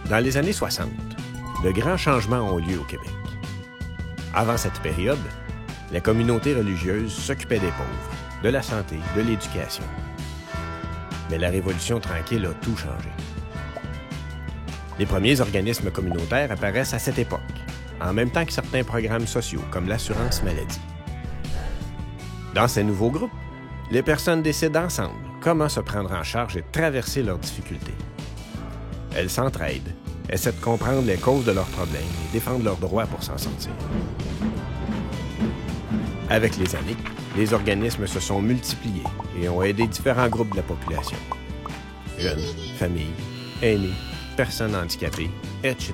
Dans les années 60, de grands changements ont lieu au Québec. Avant cette période, la communauté religieuse s'occupait des pauvres, de la santé, de l'éducation. Mais la Révolution tranquille a tout changé. Les premiers organismes communautaires apparaissent à cette époque, en même temps que certains programmes sociaux, comme l'assurance maladie. Dans ces nouveaux groupes, les personnes décident ensemble comment se prendre en charge et traverser leurs difficultés. Elles s'entraident, essaient de comprendre les causes de leurs problèmes et défendent leurs droits pour s'en sortir. Avec les années, les organismes se sont multipliés et ont aidé différents groupes de la population. Jeunes, familles, aînés, personnes handicapées, etc.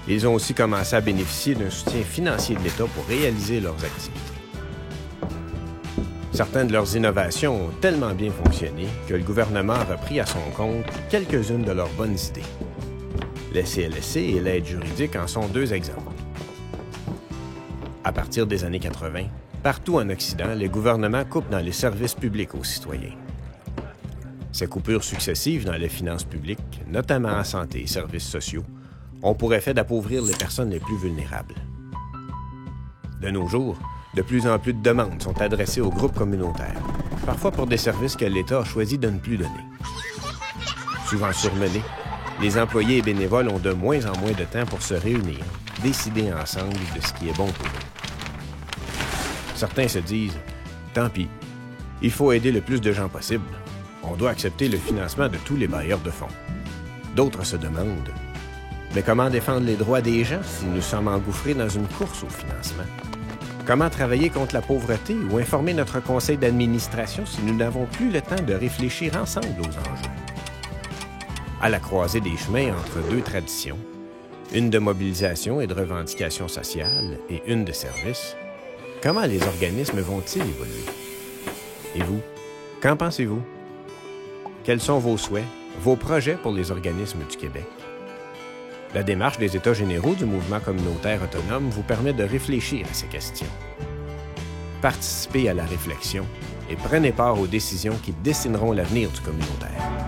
Ils ont aussi commencé à bénéficier d'un soutien financier de l'État pour réaliser leurs activités. Certaines de leurs innovations ont tellement bien fonctionné que le gouvernement a repris à son compte quelques-unes de leurs bonnes idées. Les CLSC et l'aide juridique en sont deux exemples. À partir des années 80, partout en Occident, les gouvernements coupent dans les services publics aux citoyens. Ces coupures successives dans les finances publiques, notamment en santé et services sociaux, ont pour effet d'appauvrir les personnes les plus vulnérables. De nos jours, de plus en plus de demandes sont adressées aux groupes communautaires, parfois pour des services que l'État a choisi de ne plus donner. Souvent surmenés, les employés et bénévoles ont de moins en moins de temps pour se réunir, décider ensemble de ce qui est bon pour eux. Certains se disent « Tant pis, il faut aider le plus de gens possible. On doit accepter le financement de tous les bailleurs de fonds. » D'autres se demandent « Mais comment défendre les droits des gens si nous sommes engouffrés dans une course au financement? Comment travailler contre la pauvreté ou informer notre conseil d'administration si nous n'avons plus le temps de réfléchir ensemble aux enjeux? » À la croisée des chemins entre deux traditions, une de mobilisation et de revendication sociale et une de service, comment les organismes vont-ils évoluer? Et vous, qu'en pensez-vous? Quels sont vos souhaits, vos projets pour les organismes du Québec? La démarche des États généraux du mouvement communautaire autonome vous permet de réfléchir à ces questions. Participez à la réflexion et prenez part aux décisions qui dessineront l'avenir du communautaire.